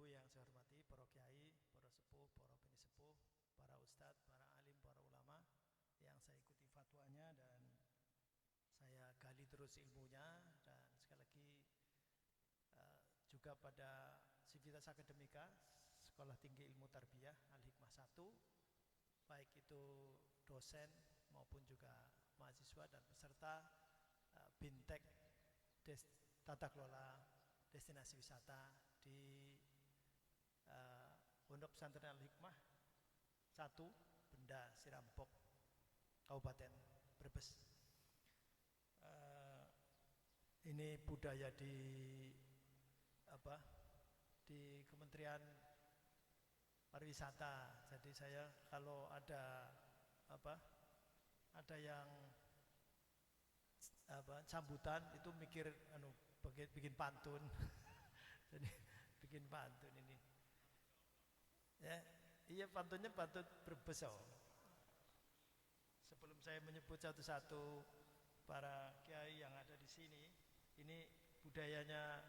Ibu yang saya hormati, para kiai, para sepuh, para penisepuh, para ustadz, para alim, para ulama yang saya ikuti fatwanya dan saya gali terus ilmunya, dan sekali lagi juga pada Sivitas Akademika Sekolah Tinggi Ilmu Tarbiyah Al-Hikmah 1, baik itu dosen maupun juga mahasiswa dan peserta Bintek Tata Kelola Destinasi Wisata di Pondok Pesantren Al-Hikmah 1 Benda Sirampok Kabupaten Brebes. Ini budaya di Kementerian Pariwisata. Jadi saya kalau ada yang sambutan itu mikir bikin pantun. Jadi bikin pantun ini. Ya, iya pantunnya pantun Brebes. Sebelum saya menyebut satu-satu para kiai yang ada di sini, ini budayanya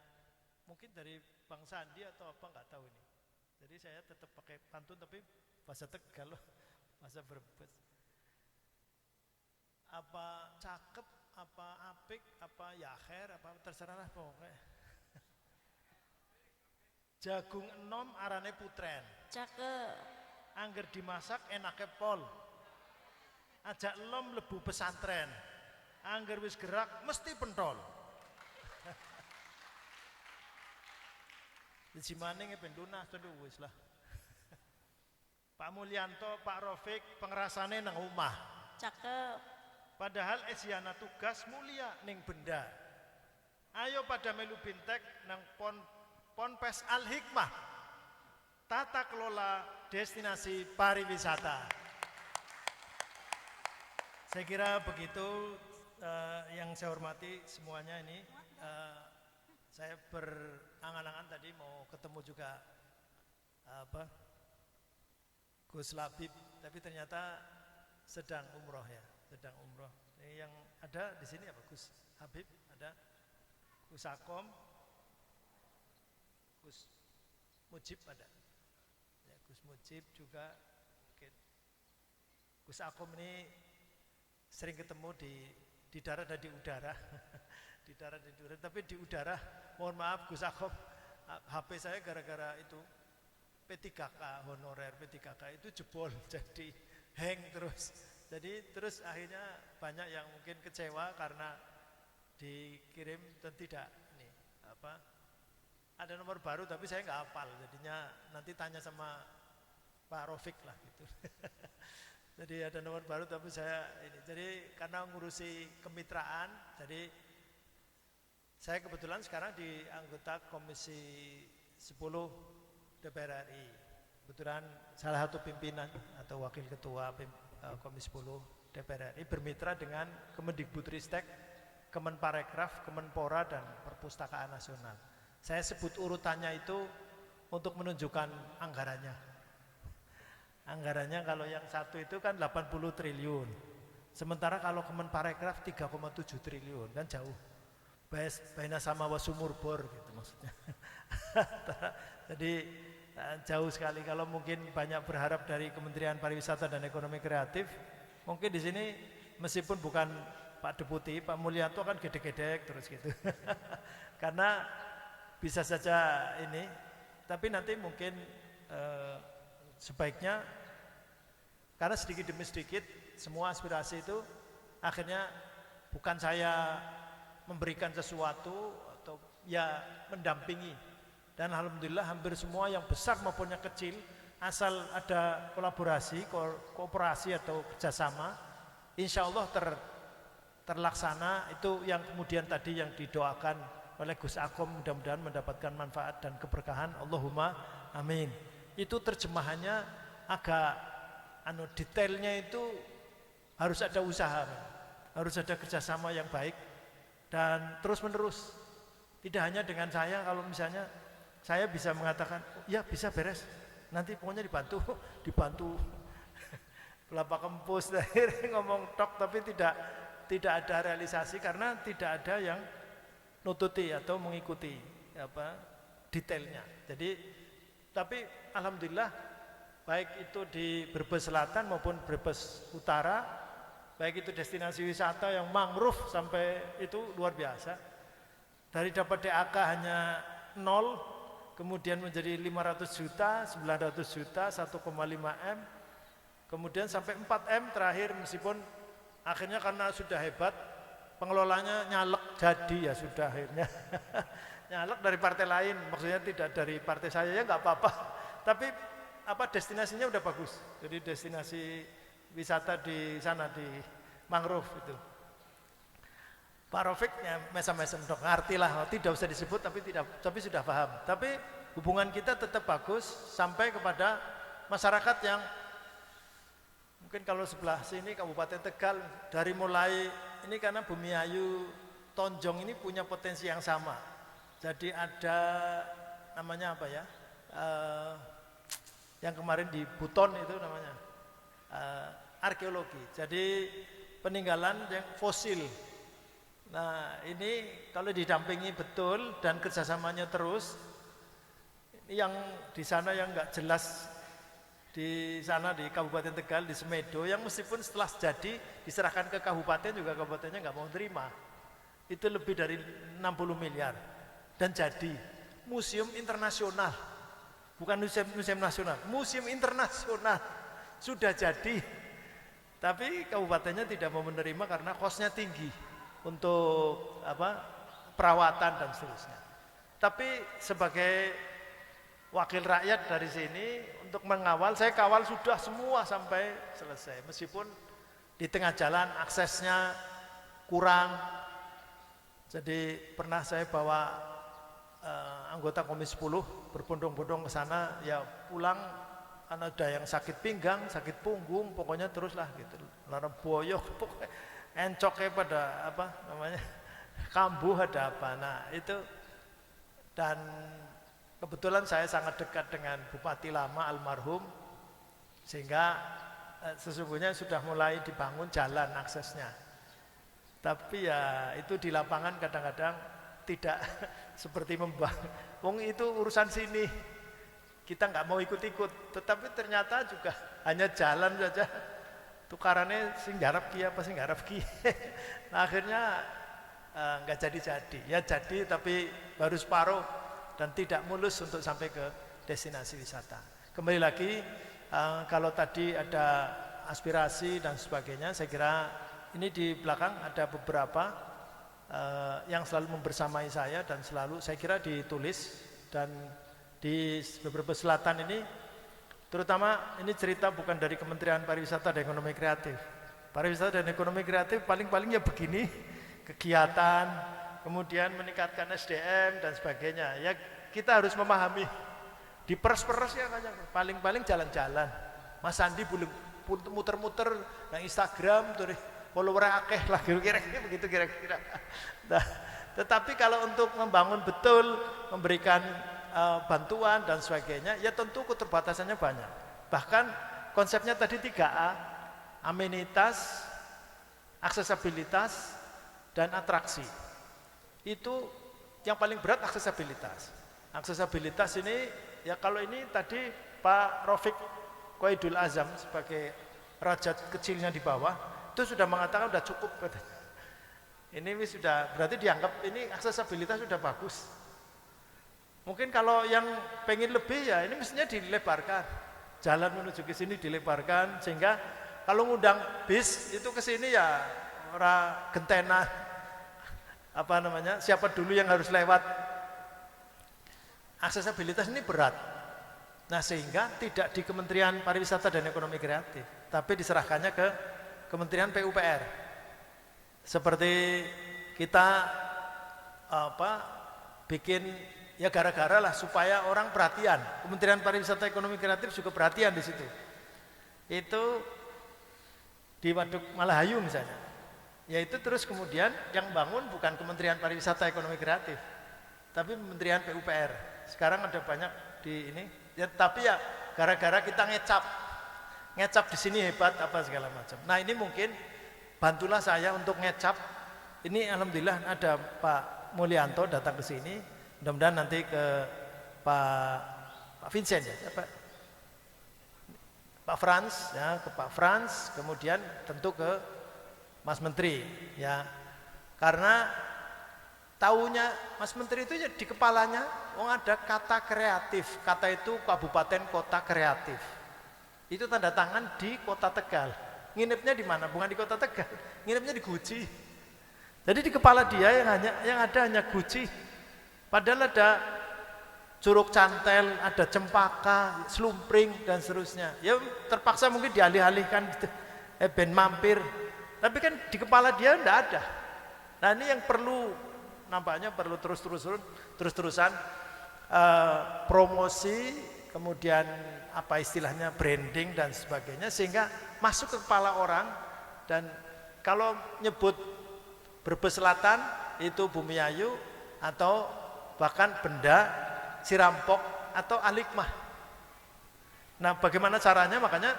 mungkin dari Bang Sandi atau apa nggak tahu ini. Jadi saya tetap pakai pantun tapi bahasa Tegal loh, bahasa Brebes. Apa cakep, apa apik, apa yaher, apa terserah lah pokoknya. Jagung enom arane putren. Cakep. Angger dimasak enake pol. Ajak lom lebu pesantren. Angger wis gerak mesti pentol. Di maning ben lunas to wis lah. Pak Mulyanto, Pak Rofik pengrasane nang omah. Cakep. Padahal esiana tugas mulia ning benda. Ayo pada melu bintek nang Ponpes Al-Hikmah Tata Kelola Destinasi Pariwisata. Saya kira begitu. Yang saya hormati semuanya ini, saya berangan-angan tadi mau ketemu juga Gus Labib, tapi ternyata sedang umroh ya, sedang umroh. Yang ada di sini apa? Gus Habib ada, Gus Akom, Gus Mujib ada, ya, Gus Mujib juga mungkin. Gus Akom ini sering ketemu di darat dan di udara, di darat dan di udara. Tapi di udara, mohon maaf Gus Akom, HP saya gara-gara itu P3K honorer P3K itu jebol, jadi hang terus. Jadi terus akhirnya banyak yang mungkin kecewa karena dikirim dan tidak ini ada nomor baru tapi saya nggak hafal, jadinya nanti tanya sama Pak Rofik lah gitu. Jadi ada nomor baru tapi saya ini, jadi karena ngurusi kemitraan, jadi saya kebetulan sekarang di anggota Komisi 10 DPR RI, kebetulan salah satu pimpinan atau wakil ketua Komisi 10 DPR RI, bermitra dengan Kemendikbudristek, Kemenparekraf, Kemenpora dan Perpustakaan Nasional. Saya sebut urutannya itu untuk menunjukkan anggarannya. Anggarannya kalau yang satu itu kan 80 triliun. Sementara kalau Kemenparekraf 3,7 triliun, kan jauh. Baina sama wasumur bor gitu maksudnya. Jadi jauh sekali. Kalau mungkin banyak berharap dari Kementerian Pariwisata dan Ekonomi Kreatif, mungkin di sini meskipun bukan Pak Deputi, Pak Mulyanto kan gede-gede terus gitu. Karena bisa saja ini, tapi nanti mungkin sebaiknya, karena sedikit demi sedikit semua aspirasi itu akhirnya bukan saya memberikan sesuatu atau ya mendampingi, dan alhamdulillah hampir semua yang besar maupun yang kecil, asal ada kolaborasi, kooperasi atau kerjasama, insya Allah terlaksana. Itu yang kemudian tadi yang didoakan oleh Gus Akom, mudah-mudahan mendapatkan manfaat dan keberkahan, Allahumma amin. Itu terjemahannya agak detailnya itu harus ada usaha, harus ada kerjasama yang baik dan terus menerus. Tidak hanya dengan saya, kalau misalnya saya bisa mengatakan ya bisa beres, nanti pokoknya dibantu kelapa kempus, akhirnya ngomong tok tapi tidak ada realisasi karena tidak ada yang nututi atau mengikuti detailnya. Jadi Tapi alhamdulillah baik itu di Brebes Selatan maupun Brebes Utara, baik itu destinasi wisata yang mangrove sampai itu luar biasa. Dari dapat DAK hanya 0, kemudian menjadi 500 juta, 900 juta, 1,5 M, kemudian sampai 4 M terakhir, meskipun akhirnya karena sudah hebat, pengelolanya nyalek jadi ya sudah akhirnya. Nyalek dari partai lain, maksudnya tidak dari partai saya, ya nggak apa-apa. Tapi destinasinya udah bagus. Jadi destinasi wisata di sana di mangrove itu. Pak Rafiq ya mesem-mesem dok, ngerti lah, tidak usah disebut tapi sudah paham. Tapi hubungan kita tetap bagus sampai kepada masyarakat yang mungkin kalau sebelah sini Kabupaten Tegal dari mulai ini karena Bumiayu Tonjong ini punya potensi yang sama. Jadi ada namanya apa ya? Yang kemarin di Buton itu namanya arkeologi. Jadi peninggalan yang fosil. Nah ini kalau didampingi betul dan kerjasamanya terus, yang di sana yang nggak jelas di sana di Kabupaten Tegal di Semedo, yang meskipun setelah jadi diserahkan ke kabupaten juga kabupatennya nggak mau terima, itu lebih dari 60 miliar dan jadi museum internasional, bukan museum nasional, museum internasional sudah jadi, tapi kabupatennya tidak mau menerima karena kosnya tinggi untuk perawatan dan seterusnya. Tapi sebagai wakil rakyat dari sini untuk mengawal, saya kawal sudah semua sampai selesai. Meskipun di tengah jalan aksesnya kurang. Jadi pernah saya bawa anggota Komisi 10 berbondong-bondong ke sana, ya pulang karena ada yang sakit pinggang, sakit punggung, pokoknya teruslah gitu. Larang boyok pokoknya encoknya pada kambuh ada apa. Nah itu, dan kebetulan saya sangat dekat dengan Bupati lama almarhum, sehingga sesungguhnya sudah mulai dibangun jalan aksesnya. Tapi ya itu di lapangan kadang-kadang tidak seperti membangun. Itu urusan sini, kita nggak mau ikut-ikut. Tetapi ternyata juga hanya jalan saja. Tukarannya sing garap ki apa sing garap ki. Nah akhirnya nggak jadi-jadi. Ya jadi tapi baru separuh dan tidak mulus untuk sampai ke destinasi wisata. Kembali lagi, kalau tadi ada aspirasi dan sebagainya, saya kira ini di belakang ada beberapa yang selalu membersamai saya dan selalu saya kira ditulis, dan di beberapa selatan ini terutama ini cerita bukan dari Kementerian Pariwisata dan Ekonomi Kreatif. Pariwisata dan Ekonomi Kreatif paling-paling ya begini, kegiatan, kemudian meningkatkan SDM dan sebagainya. Ya kita harus memahami, diperes-peres ya kayaknya, paling-paling jalan-jalan. Mas Sandi belum muter-muter yang Instagram tuh follower akeh lah kira-kira begitu kira-kira. Nah, tetapi kalau untuk membangun betul, memberikan bantuan dan sebagainya, ya tentu keterbatasannya banyak. Bahkan konsepnya tadi 3A, amenitas, aksesibilitas, dan atraksi. Itu yang paling berat aksesibilitas. Aksesibilitas ini, ya kalau ini tadi Pak Rafiq Qaidul Azam sebagai raja kecilnya di bawah, itu sudah mengatakan sudah cukup katanya. Ini sudah berarti dianggap ini aksesibilitas sudah bagus. Mungkin kalau yang pengen lebih ya ini mestinya dilebarkan. Jalan menuju ke sini dilebarkan sehingga kalau ngundang bis itu ke sini ya orang gentena siapa dulu yang harus lewat. Aksesibilitas ini berat. Nah, sehingga tidak di Kementerian Pariwisata dan Ekonomi Kreatif, tapi diserahkannya ke Kementerian PUPR. Seperti kita bikin ya gara-gara lah supaya orang perhatian. Kementerian Pariwisata Ekonomi Kreatif juga perhatian di situ. Itu di Waduk Malahayu misalnya. Yaitu terus kemudian yang bangun bukan Kementerian Pariwisata Ekonomi Kreatif, tapi Kementerian PUPR. Sekarang ada banyak di ini. Ya, tapi ya gara-gara kita ngecap di sini hebat apa segala macam. Nah ini mungkin bantulah saya untuk ngecap. Ini alhamdulillah ada Pak Mulyanto datang ke sini. Mudah-mudahan nanti ke Pak Pak Vincent ya, Pak Frans ya, ke Pak Frans, kemudian tentu ke Mas Menteri ya. Karena taunya Mas Menteri itu ya di kepalanya ada kata kreatif. Kata itu kabupaten kota kreatif. Itu tanda tangan di Kota Tegal. Nginepnya di mana? Bukan di Kota Tegal. Nginepnya di Guci. Jadi di kepala dia yang ada hanya Guci. Padahal ada Curug Cantel, ada Cempaka, Slumpring dan seterusnya. Ya terpaksa mungkin dialih-alihkan gitu. Ben mampir. Tapi kan di kepala dia enggak ada. Nah, ini yang nampaknya perlu terus-terusan promosi, kemudian apa istilahnya branding dan sebagainya sehingga masuk ke kepala orang. Dan kalau nyebut Brebes Selatan itu Bumiayu atau bahkan Benda, Sirampok atau Alikmah. Nah, bagaimana caranya? Makanya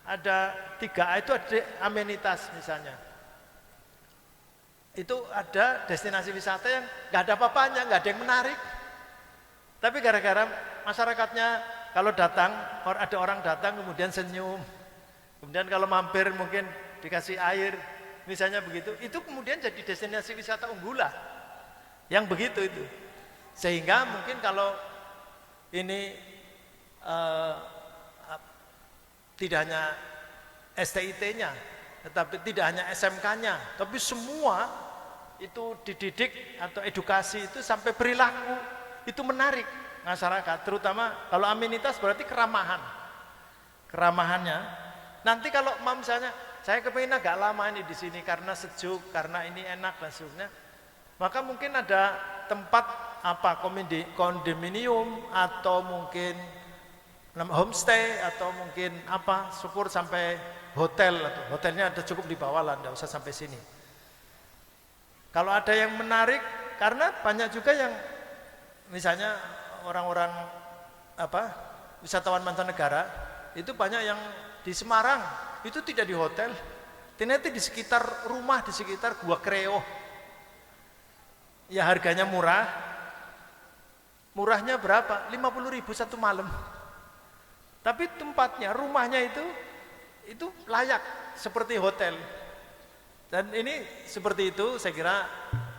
ada 3A itu ada amenitas misalnya. Itu ada destinasi wisata yang nggak ada apa-apanya, nggak ada yang menarik. Tapi gara-gara masyarakatnya kalau datang, ada orang datang kemudian senyum. Kemudian kalau mampir mungkin dikasih air, misalnya begitu. Itu kemudian jadi destinasi wisata unggulan. Yang begitu itu. Sehingga mungkin kalau ini tidak hanya STIT-nya, tetapi tidak hanya SMK-nya, tapi semua itu dididik atau edukasi itu sampai perilaku itu menarik masyarakat, terutama kalau amenitas berarti keramahannya. Nanti kalau misalnya saya kepingin agak lama ini di sini karena sejuk, karena ini enak dan sebagainya, maka mungkin ada tempat kondominium atau mungkin homestay atau mungkin syukur sampai hotel, atau hotelnya ada cukup di bawah lah, enggak usah sampai sini. Kalau ada yang menarik, karena banyak juga yang misalnya orang-orang wisatawan mancanegara itu banyak yang di Semarang itu tidak di hotel, ternyata di sekitar rumah, di sekitar Gua Kreo. Ya harganya murahnya berapa? 50.000 satu malam. Tapi tempatnya, rumahnya itu layak seperti hotel. Dan ini seperti itu saya kira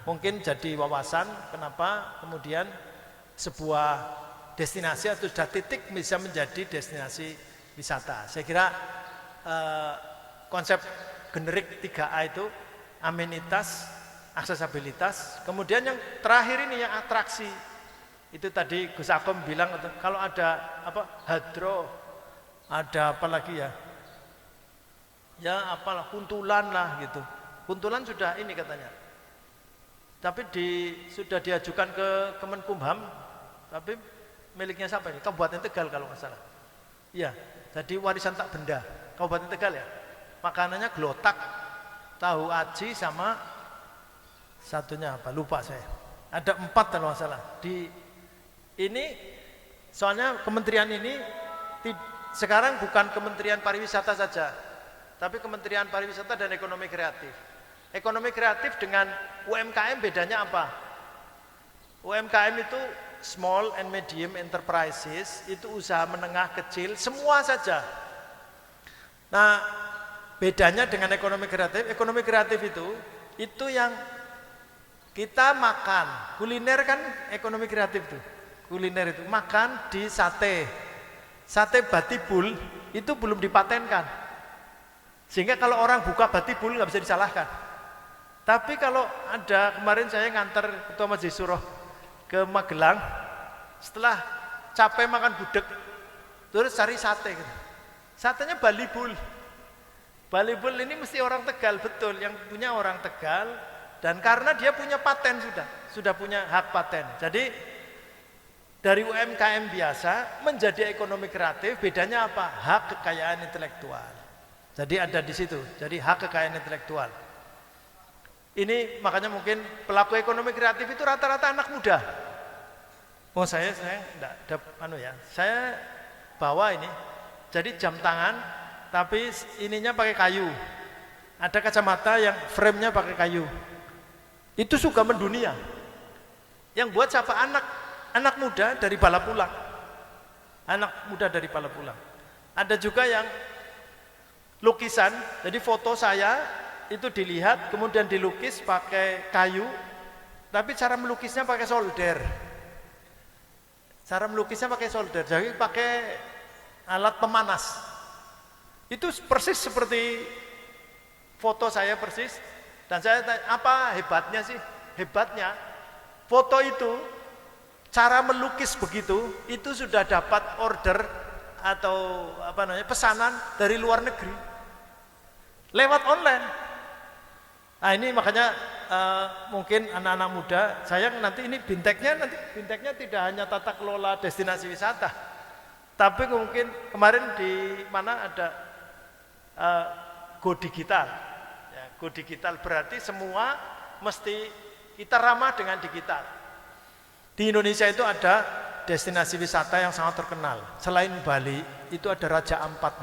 mungkin jadi wawasan kenapa kemudian sebuah destinasi atau sudah titik bisa menjadi destinasi wisata. Saya kira konsep generik 3A itu amenitas, aksesibilitas, kemudian yang terakhir ini yang atraksi. Itu tadi Gus Akom bilang kalau ada hadro, ada apa lagi ya? Ya apalah Kuntulan lah gitu. Kuntulan sudah ini katanya. Tapi sudah diajukan ke Kemenkumham, tapi miliknya siapa ini? Kabupaten Tegal kalau nggak salah. Iya, jadi warisan tak benda Kabupaten Tegal ya. Makanannya gelotak, tahu aci sama satunya apa? Lupa saya. Ada 4 kalau nggak salah. Ini soalnya kementerian ini sekarang bukan Kementerian Pariwisata saja, tapi Kementerian Pariwisata dan Ekonomi Kreatif. Ekonomi kreatif dengan UMKM bedanya apa? UMKM itu small and medium enterprises, itu usaha menengah kecil, semua saja. Nah, bedanya dengan ekonomi kreatif itu yang kita makan, kuliner kan ekonomi kreatif tuh. Kuliner itu makan di sate Batibul itu belum dipatenkan, sehingga kalau orang buka Batibul nggak bisa disalahkan. Tapi kalau ada, kemarin saya nganter Ketua Majelis Syuro ke Magelang, setelah capek makan gudeg terus cari sate gitu. Satenya Balibul ini mesti orang Tegal, betul, yang punya orang Tegal, dan karena dia punya paten, sudah punya hak paten. Jadi dari UMKM biasa menjadi ekonomi kreatif, bedanya apa? Hak kekayaan intelektual. Jadi ada di situ. Jadi hak kekayaan intelektual. Ini makanya mungkin pelaku ekonomi kreatif itu rata-rata anak muda. Oh saya enggak ada Saya bawa ini. Jadi jam tangan tapi ininya pakai kayu. Ada kacamata yang frame-nya pakai kayu. Itu suka mendunia. Yang buat siapa? Anak muda dari Balapulang. anak muda dari Palapulang. Ada juga yang lukisan, jadi foto saya itu dilihat kemudian dilukis pakai kayu, tapi cara melukisnya pakai solder. Cara melukisnya pakai solder, jadi pakai alat pemanas. Itu persis seperti foto saya persis. Dan saya tanya, apa hebatnya sih? Hebatnya foto itu, cara melukis begitu, itu sudah dapat order atau pesanan dari luar negeri lewat online. Nah ini makanya mungkin anak-anak muda, saya nanti ini binteknya tidak hanya tata kelola destinasi wisata, tapi mungkin kemarin di mana ada Go Digital. Ya, Go Digital berarti semua mesti kita ramah dengan digital. Di Indonesia itu ada destinasi wisata yang sangat terkenal. Selain Bali, itu ada Raja Ampat.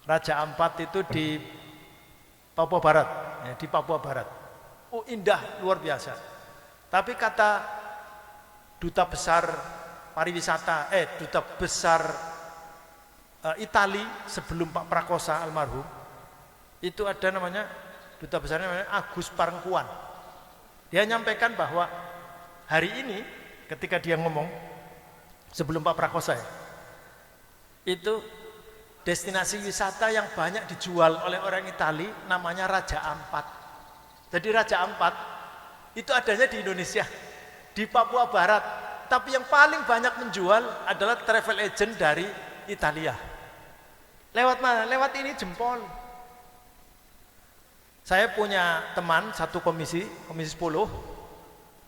Raja Ampat itu di Papua Barat, ya, di Papua Barat. Oh, indah, luar biasa. Tapi kata duta besar pariwisata, duta besar Itali sebelum Pak Prakosa almarhum, itu ada namanya duta besarnya namanya Agus Parengkuan. Dia nyampaikan bahwa hari ini ketika dia ngomong sebelum Pak Prakosa ya, itu destinasi wisata yang banyak dijual oleh orang Itali namanya Raja Ampat. Jadi Raja Ampat itu adanya di Indonesia, di Papua Barat. Tapi yang paling banyak menjual adalah travel agent dari Italia. Lewat mana? Lewat ini jempol. Saya punya teman satu komisi 10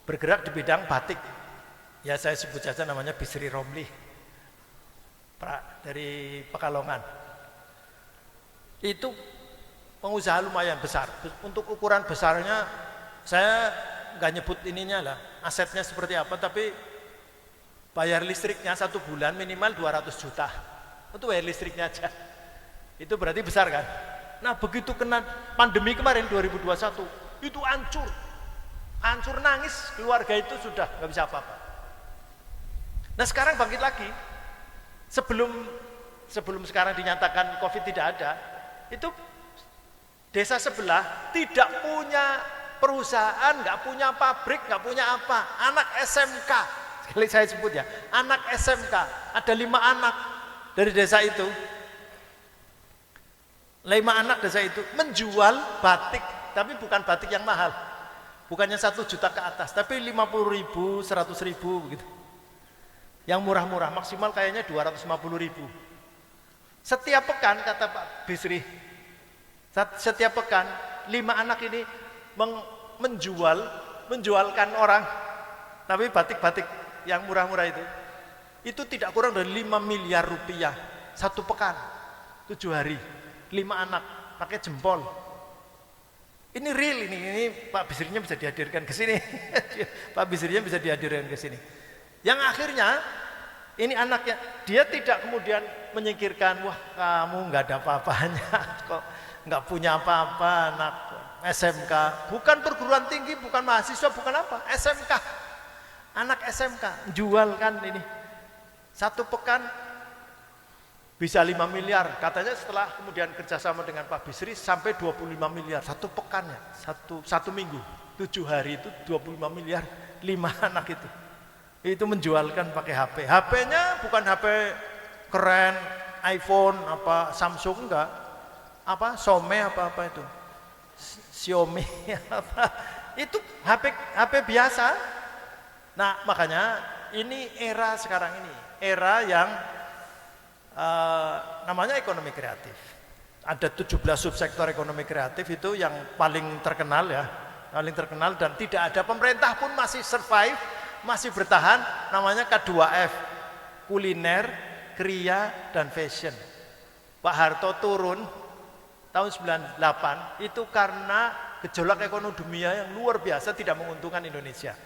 bergerak di bidang batik. Ya saya sebut saja namanya Bisri Romli. Dari Pekalongan. Itu pengusaha lumayan besar. Untuk ukuran besarnya saya nggak nyebut ininya lah, asetnya seperti apa, tapi bayar listriknya 1 bulan minimal 200 juta. Untuk bayar listriknya aja. Itu berarti besar kan? Nah begitu kena pandemi kemarin 2021, itu hancur nangis, keluarga itu sudah nggak bisa apa-apa. Nah sekarang bangkit lagi. Sebelum sekarang dinyatakan COVID tidak ada, itu desa sebelah tidak punya perusahaan, nggak punya pabrik, nggak punya apa. Anak SMK, sekali saya sebut ya, anak SMK, ada 5 anak dari desa itu. 5 anak desa itu menjual batik, tapi bukan batik yang mahal, bukannya 1 juta ke atas, tapi 50.000, 100.000 begitu. Yang murah-murah, maksimal kayaknya 250.000. Setiap pekan, kata Pak Bisri, setiap pekan 5 anak ini menjualkan orang, tapi batik-batik yang murah-murah itu tidak kurang dari 5 miliar rupiah 1 pekan, 7 hari. 5 anak pakai jempol. Ini real ini Pak Bisrinya bisa dihadirkan ke sini. Pak Bisrinya bisa dihadirkan ke sini. Yang akhirnya ini anaknya, dia tidak kemudian menyingkirkan, wah kamu nggak ada apa-apanya, kok nggak punya apa-apa, anak SMK, bukan perguruan tinggi, bukan mahasiswa, bukan apa, SMK, anak SMK, jual kan ini 1 pekan bisa 5 miliar, katanya setelah kemudian kerjasama dengan Pak Bisri sampai 25 miliar 1 pekan ya, satu minggu, 7 hari itu 25 miliar 5 anak itu menjualkan pakai HP. HP-nya bukan HP keren, iPhone apa Samsung enggak, apa Xiaomi apa itu, Xiaomi apa itu HP biasa. Nah makanya ini era sekarang ini, era yang namanya ekonomi kreatif. Ada 17 subsektor ekonomi kreatif itu yang paling terkenal ya, paling terkenal, dan tidak ada, pemerintah pun masih survive, masih bertahan, namanya K2F, kuliner, kriya, dan fashion. Pak Harto turun tahun 98 itu karena gejolak ekonomi dunia yang luar biasa tidak menguntungkan Indonesia.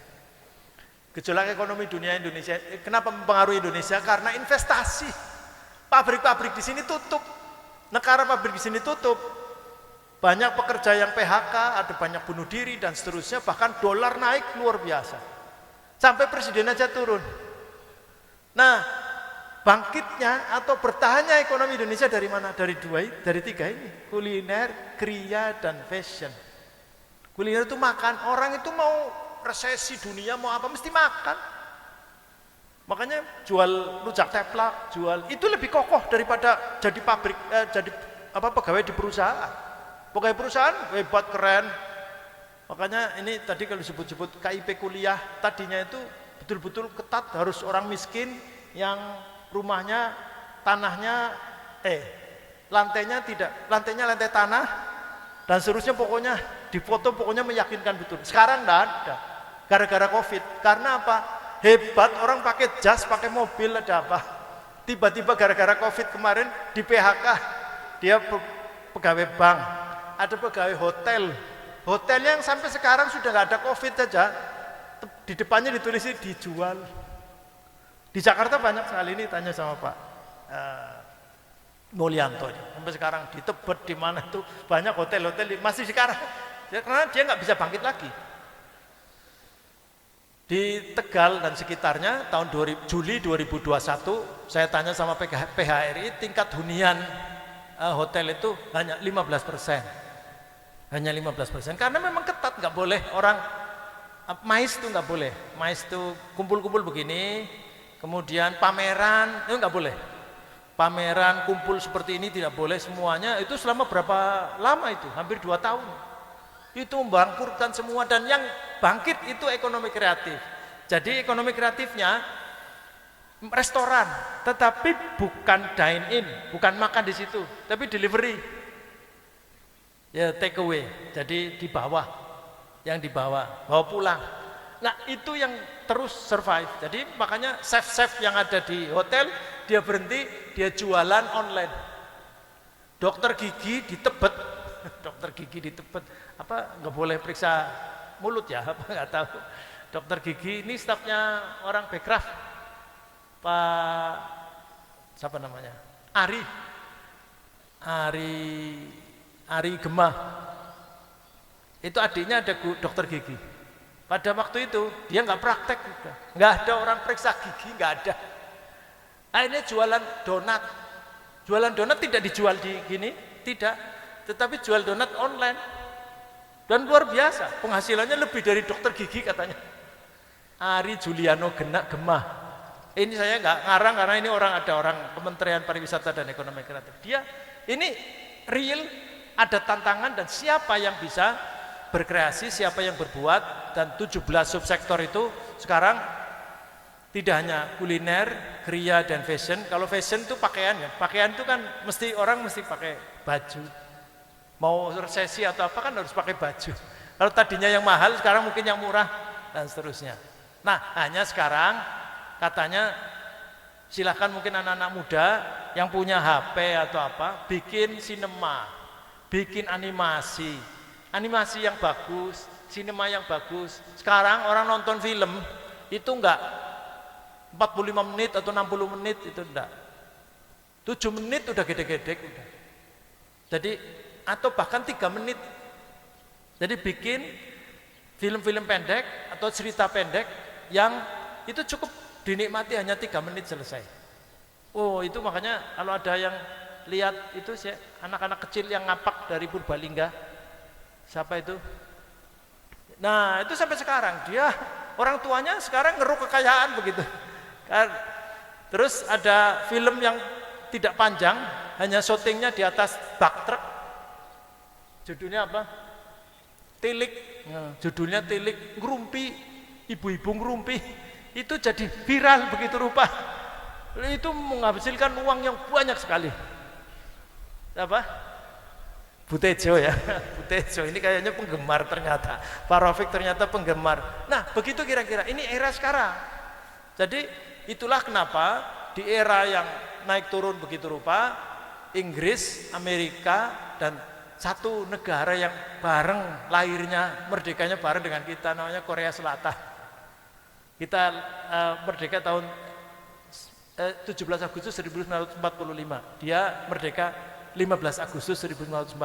Gejolak ekonomi dunia Indonesia, kenapa mempengaruhi Indonesia? Karena investasi. Pabrik-pabrik di sini tutup, negara pabrik di sini tutup, banyak pekerja yang PHK, ada banyak bunuh diri dan seterusnya, bahkan dolar naik luar biasa, sampai presiden aja turun. Nah, bangkitnya atau bertahannya ekonomi Indonesia dari mana? Dari tiga ini, kuliner, kriya, dan fashion. Kuliner itu makan, orang itu mau resesi dunia mau apa mesti makan. Makanya jual rujak teplak, jual itu lebih kokoh daripada jadi pabrik, jadi pegawai di perusahaan. Pegawai perusahaan hebat keren. Makanya ini tadi kalau disebut-sebut KIP kuliah tadinya itu betul-betul ketat, harus orang miskin yang rumahnya tanahnya lantainya lantai tanah dan seterusnya, pokoknya dipoto pokoknya meyakinkan betul. Sekarang enggak ada gara-gara Covid. Karena apa? Hebat orang pakai jas, pakai mobil, ada apa? Tiba-tiba gara-gara Covid kemarin di PHK, dia pegawai bank, ada pegawai hotel yang sampai sekarang sudah nggak ada Covid saja, di depannya ditulis dijual. Di Jakarta banyak sekali, ini tanya sama Pak Mulyanto, sampai sekarang di Tebet di mana itu banyak hotel-hotel masih sekarang, karena dia nggak bisa bangkit lagi. Di Tegal dan sekitarnya tahun Juli 2021 saya tanya sama PHRI, tingkat hunian hotel itu hanya 15%. Hanya 15%, karena memang ketat, nggak boleh orang mais itu nggak boleh. Mais itu kumpul-kumpul begini, kemudian pameran itu nggak boleh. Pameran kumpul seperti ini tidak boleh semuanya. Itu selama berapa lama itu? Hampir 2 tahun. Itu membangkrutkan semua, dan yang bangkit itu ekonomi kreatif. Jadi ekonomi kreatifnya restoran, tetapi bukan dine in, bukan makan di situ, tapi delivery. Ya take away, jadi di bawah, yang dibawa, bawa pulang. Nah itu yang terus survive. Jadi makanya chef-chef yang ada di hotel, dia berhenti, dia jualan online. Dokter gigi di Tebet, apa nggak boleh periksa mulut ya, apa nggak tahu. Dokter gigi ini stafnya orang Bekraf, Pak siapa namanya, Ari Gemah, itu adiknya ada dokter gigi. Pada waktu itu dia nggak praktek, nggak ada orang periksa gigi, nggak ada. Akhirnya jualan donat tidak dijual di gini, tidak, tetapi jual donat online, dan luar biasa penghasilannya lebih dari dokter gigi katanya. Ari Juliano Gemah, ini saya nggak ngarang karena ini ada orang Kementerian Pariwisata dan Ekonomi Kreatif. Dia ini real, ada tantangan, dan siapa yang bisa berkreasi, siapa yang berbuat, dan 17 subsektor itu sekarang tidak hanya kuliner, kriya, dan fashion. Kalau fashion itu pakaian ya, pakaian itu kan orang mesti pakai baju. Mau resesi atau apa kan harus pakai baju. Kalau tadinya yang mahal, sekarang mungkin yang murah, dan seterusnya. Nah hanya sekarang katanya silahkan mungkin anak-anak muda yang punya HP atau apa, bikin sinema, bikin animasi yang bagus, sinema yang bagus. Sekarang orang nonton film itu enggak 45 menit atau 60 menit, itu enggak, 7 menit udah gede-gede udah. Jadi atau bahkan 3 menit. Jadi bikin film-film pendek atau cerita pendek yang itu cukup dinikmati hanya 3 menit selesai. Oh itu makanya kalau ada yang lihat itu sih anak-anak kecil yang ngapak dari Purbalingga, siapa itu? Nah itu sampai sekarang dia orang tuanya sekarang ngeruk kekayaan begitu. Terus ada film yang tidak panjang, hanya syutingnya di atas bak truk. Judulnya apa? Tilik. Judulnya Tilik. Ngerumpi, ibu-ibu ngerumpi. Itu jadi viral begitu rupa. Itu menghasilkan uang yang banyak sekali. Apa? Butejo ya. Butejo ini kayaknya penggemar ternyata. Pak Rafiq ternyata penggemar. Nah begitu kira-kira. Ini era sekarang. Jadi itulah kenapa di era yang naik turun begitu rupa, Inggris, Amerika, dan satu negara yang bareng lahirnya, merdekanya bareng dengan kita, namanya Korea Selatan. Kita merdeka tahun 17 Agustus 1945. Dia merdeka 15 Agustus 1945.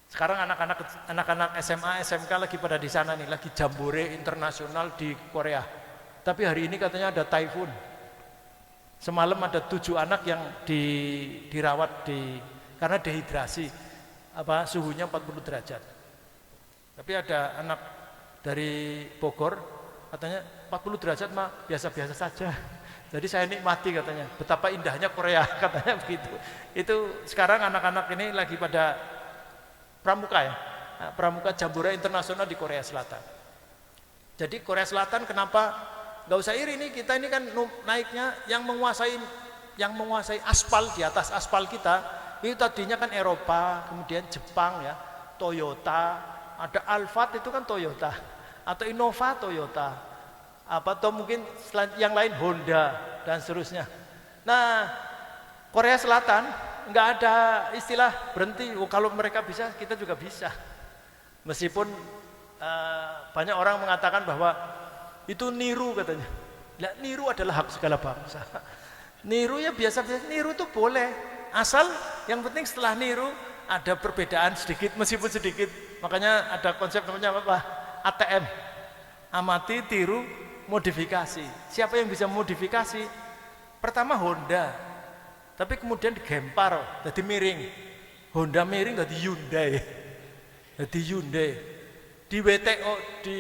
Sekarang anak-anak SMA, SMK lagi pada di sana nih, lagi jambore internasional di Korea. Tapi hari ini katanya ada typhoon. Semalam ada 7 anak yang dirawat karena dehidrasi, suhunya 40 derajat. Tapi ada anak dari Bogor katanya 40 derajat mah biasa-biasa saja. Jadi saya nikmati katanya, betapa indahnya Korea katanya begitu. Itu sekarang anak-anak ini lagi pada pramuka ya, pramuka Jambore internasional di Korea Selatan. Jadi Korea Selatan kenapa nggak usah iri nih, kita ini kan naiknya yang menguasai aspal, di atas aspal kita itu tadinya kan Eropa, kemudian Jepang ya, Toyota, ada Alphard itu kan Toyota, atau Innova Toyota, atau mungkin yang lain Honda dan seterusnya. Nah Korea Selatan nggak ada istilah berhenti. Kalau mereka bisa, kita juga bisa. Meskipun banyak orang mengatakan bahwa itu niru katanya. Nah, niru adalah hak segala bangsa. Niru ya biasa-biasa, niru itu boleh. Asal yang penting setelah niru ada perbedaan sedikit, meskipun sedikit. Makanya ada konsep namanya apa? ATM. Amati, tiru, modifikasi. Siapa yang bisa modifikasi? Pertama Honda. Tapi kemudian digempar, jadi miring. Honda miring jadi Hyundai. Jadi Hyundai. Di WTO, di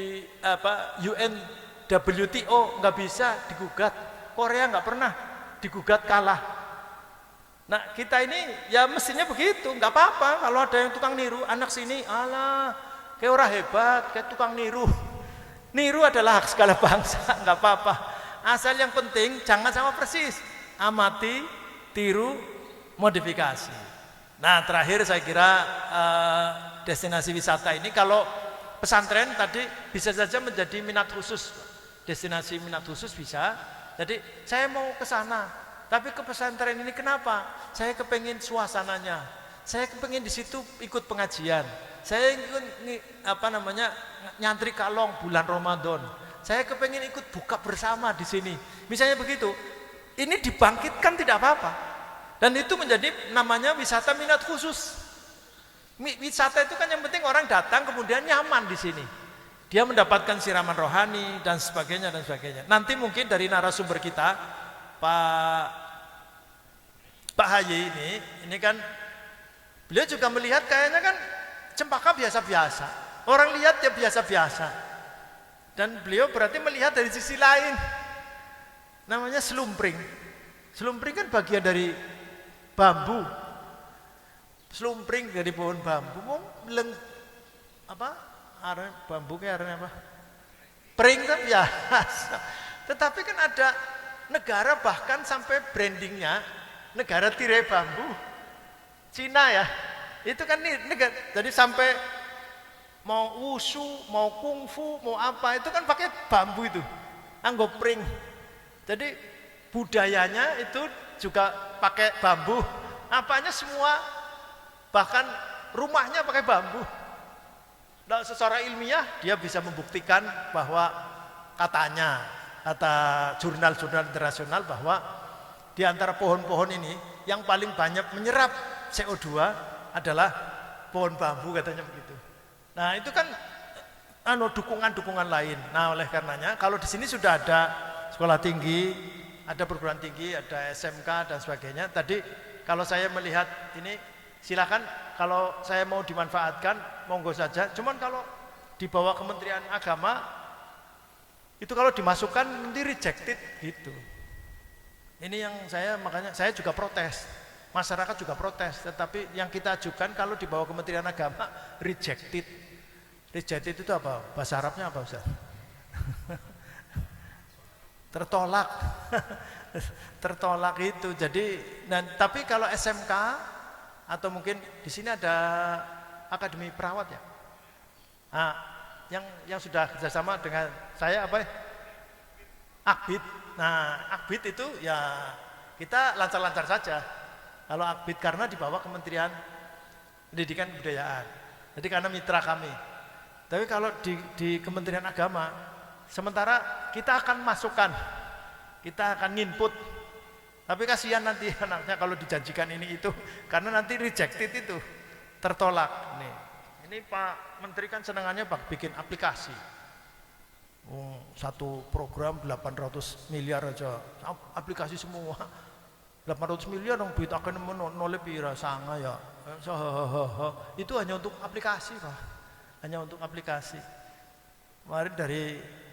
WTO nggak bisa digugat. Korea nggak pernah digugat kalah. Nah kita ini ya mestinya begitu, nggak apa-apa kalau ada yang tukang niru. Anak sini, alah, kayak orang hebat, kayak tukang niru. Niru adalah hak segala bangsa, nggak apa-apa. Asal yang penting jangan sama persis. Amati, tiru, modifikasi. Nah terakhir saya kira destinasi wisata ini kalau pesantren tadi bisa saja menjadi minat khusus, destinasi minat khusus bisa. Jadi saya mau ke sana, tapi ke pesantren ini kenapa? Saya kepengen suasananya, saya kepengen di situ ikut pengajian, saya ikut nyantri kalong bulan Ramadan, saya kepengen ikut buka bersama di sini. Misalnya begitu, ini dibangkitkan tidak apa-apa, dan itu menjadi namanya wisata minat khusus. Wisata itu kan yang penting orang datang kemudian nyaman di sini. Dia mendapatkan siraman rohani dan sebagainya dan sebagainya. Nanti mungkin dari narasumber kita Pak Hayi ini kan beliau juga melihat kayaknya kan cempaka biasa-biasa. Orang lihat ya biasa-biasa. Dan beliau berarti melihat dari sisi lain. Namanya selumpring. Selumpring kan bagian dari bambu. Selumpring dari pohon bambu, bambu kayak apa? Pring kan biasa. Tetapi kan ada negara bahkan sampai brandingnya negara tirai bambu, Cina ya. Itu kan negara. Jadi sampai mau wushu, mau kungfu, mau apa itu kan pakai bambu itu, anggo pring. Jadi budayanya itu juga pakai bambu. Apanya semua. Bahkan rumahnya pakai bambu. Nah, secara ilmiah dia bisa membuktikan bahwa katanya, kata jurnal-jurnal internasional bahwa di antara pohon-pohon ini yang paling banyak menyerap CO2 adalah pohon bambu katanya begitu. Nah, itu kan dukungan-dukungan lain. Nah, oleh karenanya kalau di sini sudah ada sekolah tinggi, ada perguruan tinggi, ada SMK dan sebagainya. Tadi kalau saya melihat ini silakan, kalau saya mau dimanfaatkan monggo saja. Cuman kalau di bawah Kementerian Agama itu kalau dimasukkan nanti rejected gitu. Ini yang makanya saya juga protes. Masyarakat juga protes, tetapi yang kita ajukan kalau di bawah Kementerian Agama rejected. Rejected itu apa? Bahasa Arabnya apa, Ustaz? Tertolak. Tertolak itu. Jadi tapi kalau SMK atau mungkin di sini ada akademi perawat ya. Nah, yang sudah kerjasama dengan saya apa? Akbid. Nah, Akbid itu ya kita lancar-lancar saja. Kalau Akbid karena di bawah Kementerian Pendidikan dan Kebudayaan. Jadi karena mitra kami. Tapi kalau di Kementerian Agama, sementara kita akan masukkan, kita akan input. Tapi kasihan nanti anaknya kalau dijanjikan ini itu, karena nanti rejected itu, tertolak. Nih, ini Pak Menteri kan senangannya bikin aplikasi. Satu program 800 miliar aja, aplikasi semua. 800 miliar dong duit akan nolep pira sanga ya. Itu hanya untuk aplikasi, Pak. Hanya untuk aplikasi. Kemarin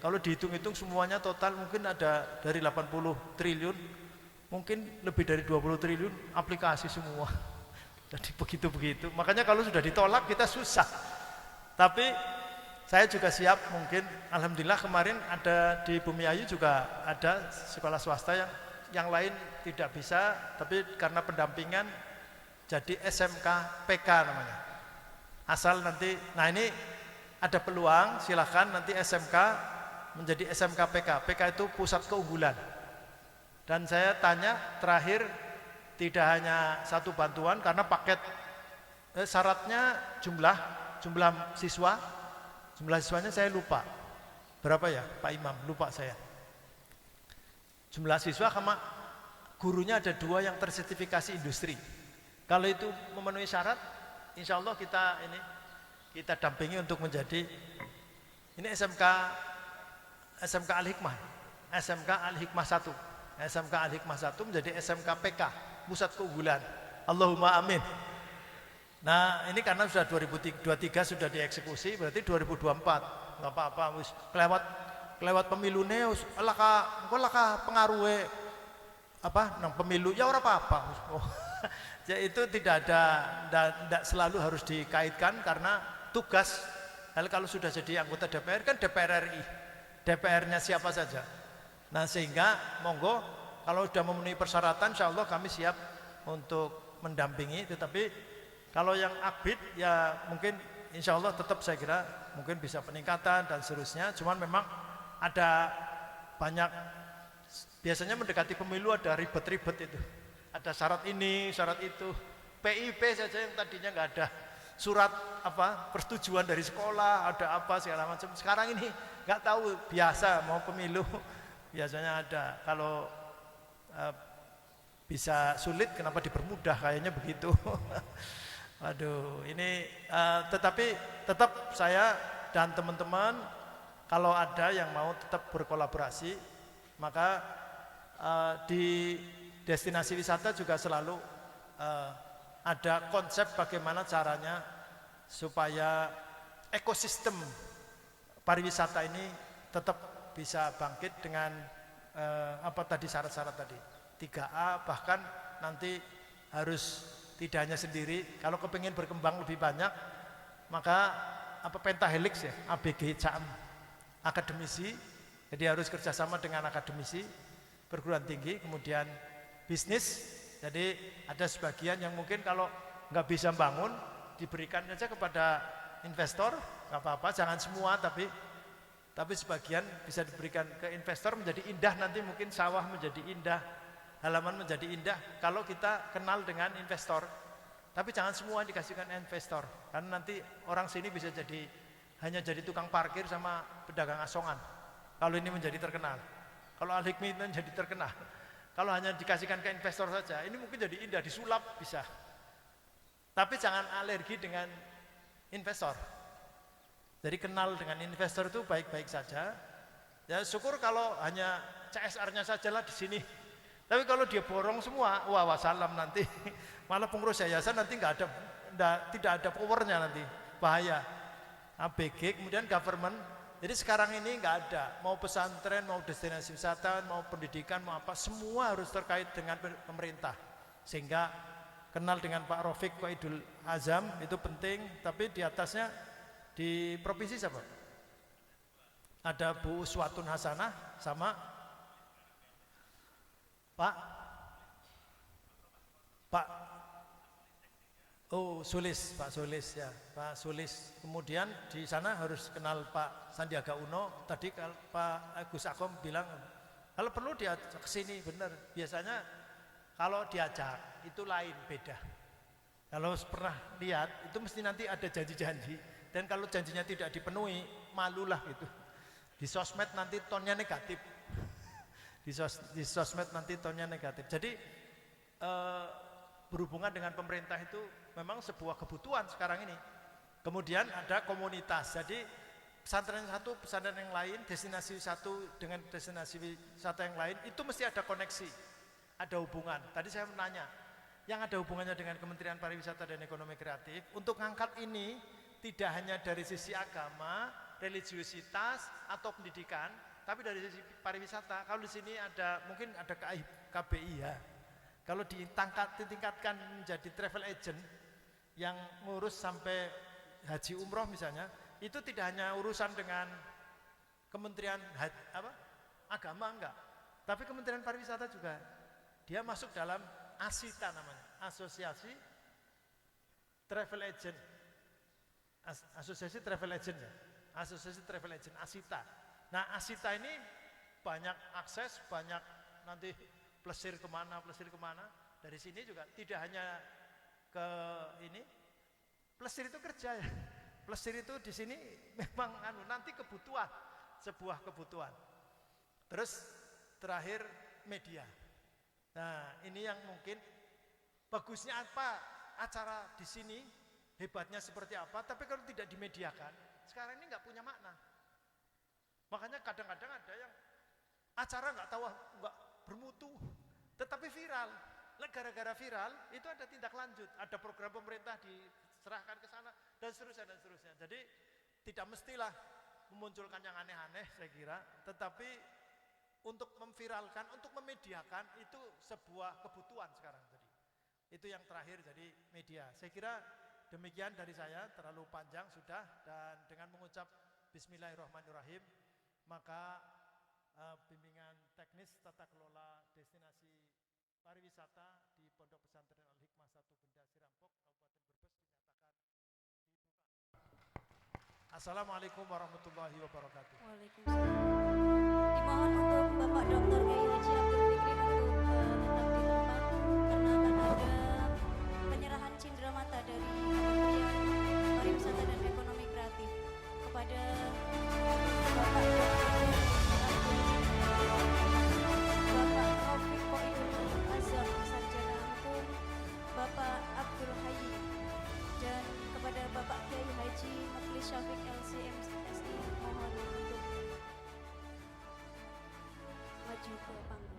kalau dihitung-hitung semuanya total mungkin ada dari 80 triliun, mungkin lebih dari 20 triliun aplikasi semua. Jadi begitu-begitu. Makanya kalau sudah ditolak kita susah. Tapi saya juga siap, mungkin alhamdulillah kemarin ada di Bumiayu juga ada sekolah swasta yang lain tidak bisa, tapi karena pendampingan jadi SMK PK namanya. Asal nanti, nah ini ada peluang, silahkan nanti SMK menjadi SMK PK. PK itu pusat keunggulan. Dan saya tanya terakhir tidak hanya satu bantuan karena paket syaratnya jumlah siswa. Jumlah siswanya saya lupa. Berapa ya Pak Imam? Lupa saya. Jumlah siswa sama gurunya ada 2 yang tersertifikasi industri. Kalau itu memenuhi syarat, insya Allah kita dampingi untuk menjadi ini SMK Al-Hikmah. SMK Al-Hikmah 1. SMK Al-Hikmah 1 menjadi SMK PK, pusat keunggulan. Allahumma amin. Nah ini karena sudah 2023 sudah dieksekusi, berarti 2024 nggak apa-apa, wis kelewat pemilu neus, laka pengaruhe nang pemilu ya ora apa-apa. Ya itu tidak selalu harus dikaitkan karena tugas. Kalau sudah jadi anggota DPR kan DPR RI, DPR-nya siapa saja. Nah sehingga monggo kalau sudah memenuhi persyaratan, insya Allah kami siap untuk mendampingi. Tetapi kalau yang akbid ya mungkin insya Allah tetap saya kira mungkin bisa peningkatan dan seterusnya. Cuman memang ada banyak, biasanya mendekati pemilu ada ribet-ribet itu. Ada syarat ini, syarat itu. PIP saja yang tadinya nggak ada surat persetujuan dari sekolah, ada apa segala macam. Sekarang ini nggak tahu, biasa mau pemilu biasanya ada. Kalau bisa sulit kenapa dipermudah, kayaknya begitu. Waduh, ini tetapi tetap saya dan teman-teman kalau ada yang mau tetap berkolaborasi, maka di destinasi wisata juga selalu ada konsep bagaimana caranya supaya ekosistem pariwisata ini tetap bisa bangkit dengan syarat-syarat tadi 3A, bahkan nanti harus tidak hanya sendiri, kalau kepingin berkembang lebih banyak, maka pentahelix ya, ABG CAM, akademisi, jadi harus kerjasama dengan akademisi, perguruan tinggi, kemudian bisnis. Jadi ada sebagian yang mungkin kalau nggak bisa bangun, diberikan saja kepada investor, nggak apa-apa, jangan semua, tapi sebagian bisa diberikan ke investor menjadi indah, nanti mungkin sawah menjadi indah, halaman menjadi indah kalau kita kenal dengan investor. Tapi jangan semua dikasihkan investor, karena nanti orang sini bisa hanya jadi tukang parkir sama pedagang asongan. Kalau ini menjadi terkenal, kalau Al-Hikmah itu menjadi terkenal. Kalau hanya dikasihkan ke investor saja, ini mungkin jadi indah, disulap bisa. Tapi jangan alergi dengan investor. Jadi kenal dengan investor itu baik-baik saja. Ya syukur kalau hanya CSR-nya sajalah di sini. Tapi kalau dia borong semua, wah wassalam nanti. Malah pengurus yayasan nanti tidak ada powernya nanti, bahaya. ABG kemudian government. Jadi sekarang ini nggak ada, mau pesantren, mau destinasi wisata, mau pendidikan, mau apa, semua harus terkait dengan pemerintah. Sehingga kenal dengan Pak Rafiq Qaidul Azam itu penting. Tapi di atasnya di provinsi siapa? Ada Bu Uswatun Hasanah sama Pak Sulis, Pak Sulis ya, Pak Sulis. Kemudian di sana harus kenal Pak Sandiaga Uno. Tadi kalau Pak Gus Akom bilang kalau perlu diajak ke sini, benar. Biasanya kalau diajak itu lain, beda. Kalau pernah lihat itu mesti nanti ada janji-janji, dan kalau janjinya tidak dipenuhi, malulah gitu. Di sosmed nanti tonnya negatif. Di sosmed nanti tonnya negatif. Jadi berhubungan dengan pemerintah itu memang sebuah kebutuhan sekarang ini. Kemudian ada komunitas. Jadi pesantren satu, pesantren yang lain, destinasi satu dengan destinasi wisata yang lain, itu mesti ada koneksi, ada hubungan. Tadi saya menanya, yang ada hubungannya dengan Kementerian Pariwisata dan Ekonomi Kreatif, untuk ngangkat ini tidak hanya dari sisi agama, religiusitas, atau pendidikan, tapi dari sisi pariwisata. Kalau di sini ada, mungkin ada KBIH, kalau ditingkatkan menjadi travel agent, yang ngurus sampai haji umroh misalnya, itu tidak hanya urusan dengan Kementerian Agama enggak, tapi Kementerian Pariwisata juga. Dia masuk dalam ASITA namanya, Asosiasi Travel Agent. Asosiasi Travel Agent ya. Asosiasi Travel Agent ASITA. Nah, ASITA ini banyak akses, banyak nanti plesir kemana. Dari sini juga tidak hanya ke ini, plesir itu kerja ya. Plesir itu di sini memang nanti kebutuhan, sebuah kebutuhan. Terus terakhir media. Nah, ini yang mungkin bagusnya apa acara di sini, hebatnya seperti apa, tapi kalau tidak dimediakan, sekarang ini nggak punya makna. Makanya kadang-kadang ada yang acara nggak tahu, nggak bermutu, tetapi viral. Gara-gara viral itu ada tindak lanjut, ada program pemerintah diserahkan ke sana dan seterusnya. Jadi tidak mestilah memunculkan yang aneh-aneh saya kira, tetapi untuk memviralkan, untuk memediakan itu sebuah kebutuhan sekarang. Jadi itu yang terakhir, jadi media. Saya kira demikian dari saya, terlalu panjang sudah, dan dengan mengucap Bismillahirrahmanirrahim, maka bimbingan teknis tata kelola destinasi pariwisata di Pondok Pesantren Al-Hikmah 1 Benda Sirampok, Kabupaten Brebes dinyatakan dibuka. Assalamualaikum warahmatullahi wabarakatuh. Waalaikumsalam. Dimohon untuk Bapak Dr. Kiai Haji Abdul Fikri untuk tetap di tempat karena akan ada penyerahan cindera mata dari Kementerian Pariwisata dan Ekonomi Kreatif kepada Bapak Dr. Bapak Rafiq Qoidul Azam, Sarjana Hukum, Bapak Abdul Hayy, dan kepada Bapak Kiai Haji Muflis Syafiq LCMSI mohon untuk maju ke panggung.